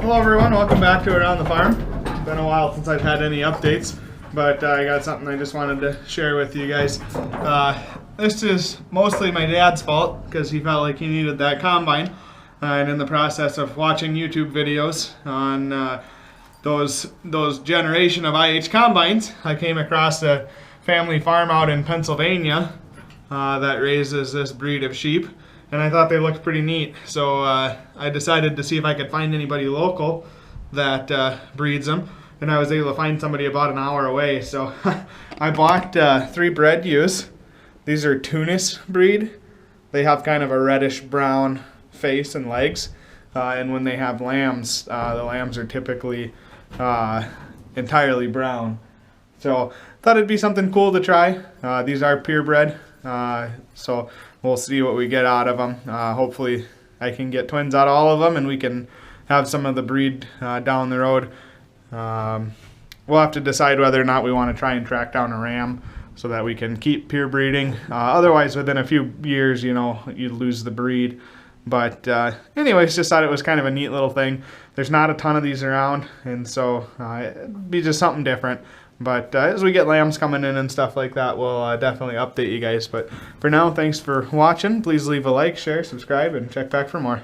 Hello everyone, welcome back to Around the Farm. It's been a while since I've had any updates, but I got something I just wanted to share with you guys. This is mostly my dad's fault because he felt like he needed that combine, and in the process of watching YouTube videos on those generation of IH combines, I came across a family farm out in Pennsylvania that raises this breed of sheep, and I thought they looked pretty neat. So I decided to see if I could find anybody local that breeds them, and I was able to find somebody about an hour away. So I bought 3 bred ewes. These are Tunis breed. They have kind of a reddish brown face and legs, and when they have lambs, the lambs are typically entirely brown. So thought it'd be something cool to try. These are purebred, so we'll see what we get out of them. Hopefully I can get twins out of all of them, and we can have some of the breed down the road. We'll have to decide whether or not we want to try and track down a ram so that we can keep pure breeding. Otherwise, within a few years, you know, you lose the breed. But anyways, just thought it was kind of a neat little thing. There's not a ton of these around, and so it'd be just something different. But as we get lambs coming in and stuff like that, we'll definitely update you guys. But for now, thanks for watching. Please leave a like, share, subscribe, and check back for more.